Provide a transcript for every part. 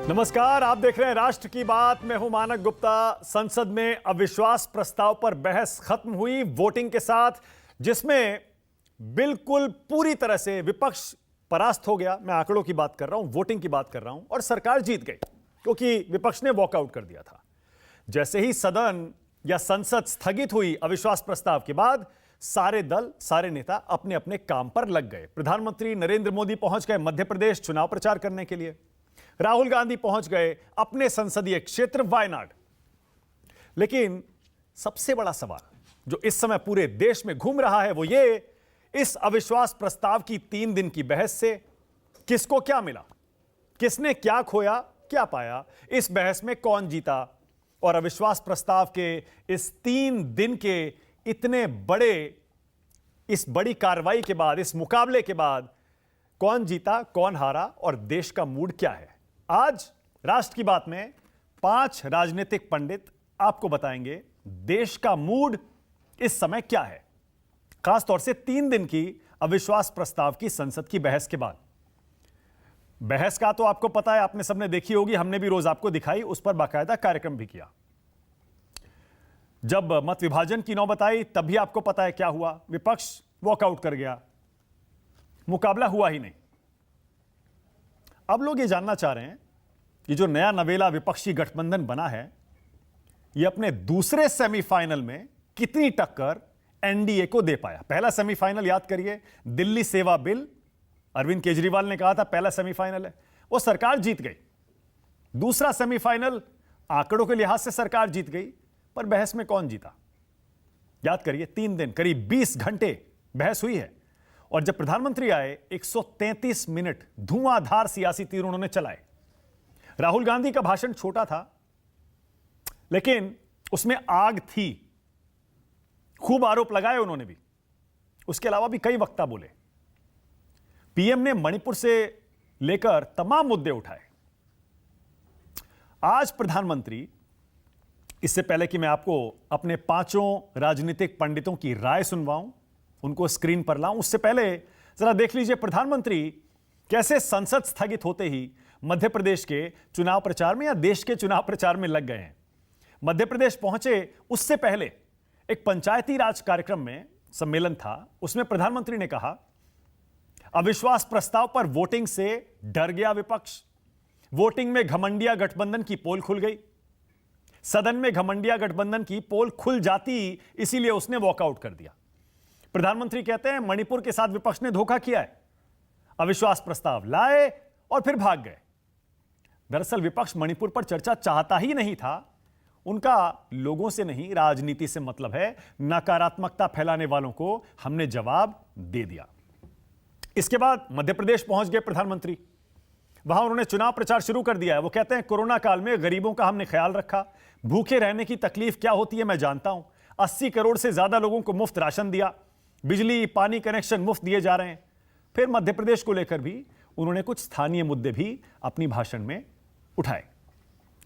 नमस्कार, आप देख रहे हैं राष्ट्र की बात। मैं हूं मानक गुप्ता। संसद में अविश्वास प्रस्ताव पर बहस खत्म हुई वोटिंग के साथ, जिसमें बिल्कुल पूरी तरह से विपक्ष परास्त हो गया। मैं आंकड़ों की बात कर रहा हूं, वोटिंग की बात कर रहा हूं, और सरकार जीत गई क्योंकि विपक्ष ने वॉकआउट कर दिया था। जैसे ही सदन या संसद स्थगित हुई अविश्वास प्रस्ताव के बाद, सारे दल, सारे नेता अपने अपने काम पर लग गए। प्रधानमंत्री नरेंद्र मोदी पहुंच गए मध्य प्रदेश चुनाव प्रचार करने के लिए। राहुल गांधी पहुंच गए अपने संसदीय क्षेत्र वायनाड। लेकिन सबसे बड़ा सवाल जो इस समय पूरे देश में घूम रहा है वो ये, इस अविश्वास प्रस्ताव की 3 दिन की बहस से किसको क्या मिला, किसने क्या खोया, क्या पाया, इस बहस में कौन जीता, और अविश्वास प्रस्ताव के इस 3 दिन के इतने बड़े, इस बड़ी कार्रवाई के बाद, इस मुकाबले के बाद कौन जीता, कौन हारा, और देश का मूड क्या है। आज राष्ट्र की बात में 5 राजनीतिक पंडित आपको बताएंगे देश का मूड इस समय क्या है, खासतौर से 3 दिन की अविश्वास प्रस्ताव की संसद की बहस के बाद। बहस का तो आपको पता है, आपने सबने देखी होगी, हमने भी रोज आपको दिखाई, उस पर बाकायदा कार्यक्रम भी किया। जब मत विभाजन की नौबत आई तब भी आपको पता है क्या हुआ, विपक्ष वॉकआउट कर गया, मुकाबला हुआ ही नहीं। अब लोग ये जानना चाह रहे हैं कि जो नया नवेला विपक्षी गठबंधन बना है, ये अपने दूसरे सेमीफाइनल में कितनी टक्कर एनडीए को दे पाया। पहला सेमीफाइनल याद करिए, दिल्ली सेवा बिल, अरविंद केजरीवाल ने कहा था पहला सेमीफाइनल है, वो सरकार जीत गई। दूसरा सेमीफाइनल आंकड़ों के लिहाज से सरकार जीत गई, पर बहस में कौन जीता याद करिए। 3 दिन, करीब 20 घंटे बहस हुई है, और जब प्रधानमंत्री आए 133 मिनट धुआंधार सियासी तीर उन्होंने चलाए। राहुल गांधी का भाषण छोटा था, लेकिन उसमें आग थी, खूब आरोप लगाए उन्होंने भी। उसके अलावा भी कई वक्ता बोले। पीएम ने मणिपुर से लेकर तमाम मुद्दे उठाए। आज प्रधानमंत्री, इससे पहले कि मैं आपको अपने 5 राजनीतिक पंडितों की राय सुनवाऊं, उनको स्क्रीन पर लाऊं, उससे पहले जरा देख लीजिए प्रधानमंत्री कैसे संसद स्थगित होते ही मध्य प्रदेश के चुनाव प्रचार में या देश के चुनाव प्रचार में लग गए हैं। मध्य प्रदेश पहुंचे उससे पहले एक पंचायती राज कार्यक्रम में सम्मेलन था, उसमें प्रधानमंत्री ने कहा अविश्वास प्रस्ताव पर वोटिंग से डर गया विपक्ष, वोटिंग में घमंडिया गठबंधन की पोल खुल गई, सदन में घमंडिया गठबंधन की पोल खुल जाती, इसीलिए उसने वॉकआउट कर दिया। प्रधानमंत्री कहते हैं मणिपुर के साथ विपक्ष ने धोखा किया है, अविश्वास प्रस्ताव लाए और फिर भाग गए। दरअसल विपक्ष मणिपुर पर चर्चा चाहता ही नहीं था, उनका लोगों से नहीं राजनीति से मतलब है। नकारात्मकता फैलाने वालों को हमने जवाब दे दिया। इसके बाद मध्य प्रदेश पहुंच गए प्रधानमंत्री, वहां उन्होंने चुनाव प्रचार शुरू कर दिया है। वो कहते हैं कोरोना काल में गरीबों का हमने ख्याल रखा, भूखे रहने की तकलीफ क्या होती है मैं जानता हूं, 80 करोड़ से ज्यादा लोगों को मुफ्त राशन दिया, बिजली पानी कनेक्शन मुफ्त दिए जा रहे हैं। फिर मध्य प्रदेश को लेकर भी उन्होंने कुछ स्थानीय मुद्दे भी अपनी भाषण में उठाए।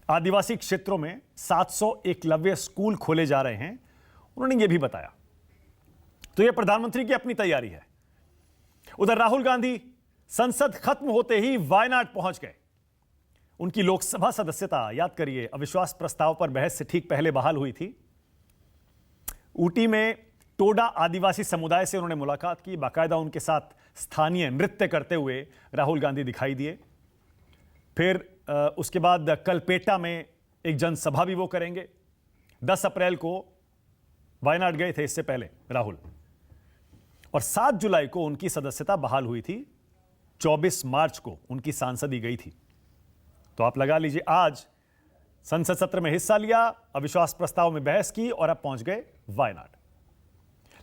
आदिवासी क्षेत्रों में 700 एकलव्य स्कूल खोले जा रहे हैं, उन्होंने यह भी बताया। तो यह प्रधानमंत्री की अपनी तैयारी है। उधर राहुल गांधी संसद खत्म होते ही वायनाड पहुंच गए। उनकी लोकसभा सदस्यता याद करिए अविश्वास प्रस्ताव पर बहस से ठीक पहले बहाल हुई थी। ऊटी में टोडा आदिवासी समुदाय से उन्होंने मुलाकात की, बाकायदा उनके साथ स्थानीय नृत्य करते हुए राहुल गांधी दिखाई दिए। फिर उसके बाद कलपेटा में एक जनसभा भी वो करेंगे। 10 अप्रैल को वायनाड गए थे इससे पहले राहुल, और 7 जुलाई को उनकी सदस्यता बहाल हुई थी। 24 मार्च को उनकी सांसदी गई थी। तो आप लगा लीजिए, आज संसद सत्र में हिस्सा लिया, अविश्वास प्रस्ताव में बहस की, और अब पहुंच गए वायनाड।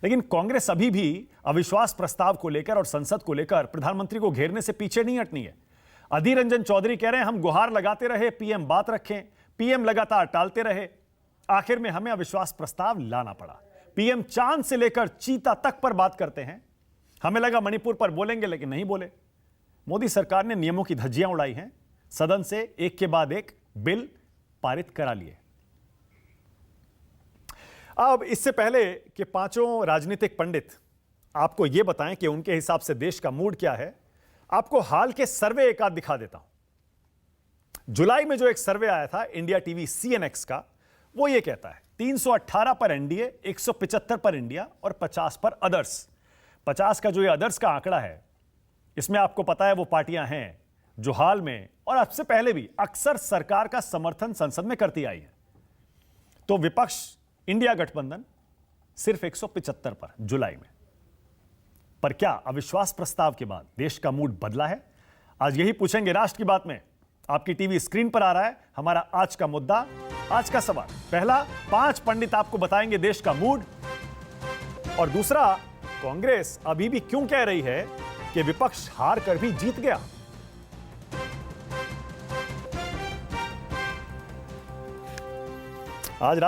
लेकिन कांग्रेस अभी भी अविश्वास प्रस्ताव को लेकर और संसद को लेकर प्रधानमंत्री को घेरने से पीछे नहीं हटनी है। अधीर रंजन चौधरी कह रहे हैं हम गुहार लगाते रहे, पीएम बात रखें, पीएम लगातार टालते रहे, आखिर में हमें अविश्वास प्रस्ताव लाना पड़ा। पीएम चांद से लेकर चीता तक पर बात करते हैं, हमें लगा मणिपुर पर बोलेंगे लेकिन नहीं बोले। मोदी सरकार ने नियमों की धज्जियां उड़ाई हैं, सदन से एक के बाद एक बिल पारित करा लिए। अब इससे पहले कि 5 राजनीतिक पंडित आपको यह बताएं कि उनके हिसाब से देश का मूड क्या है, आपको हाल के सर्वे एक आध दिखा देता हूं। जुलाई में जो एक सर्वे आया था इंडिया टीवी CNX का, वो ये कहता है 318 पर एनडीए, 175 पर इंडिया और 50 पर अदर्स। 50 का जो ये अदर्स का आंकड़ा है, इसमें आपको पता है वो पार्टियां हैं जो हाल में और अब से पहले भी अक्सर सरकार का समर्थन संसद में करती आई है। तो विपक्ष इंडिया गठबंधन सिर्फ 175 पर जुलाई में। पर क्या अविश्वास प्रस्ताव के बाद देश का मूड बदला है? आज यही पूछेंगे राष्ट्र की बात में। आपकी टीवी स्क्रीन पर आ रहा है हमारा आज का मुद्दा, आज का सवाल। पहला, 5 पंडित आपको बताएंगे देश का मूड, और दूसरा, कांग्रेस अभी भी क्यों कह रही है कि विपक्ष हार कर भी जीत गया। आज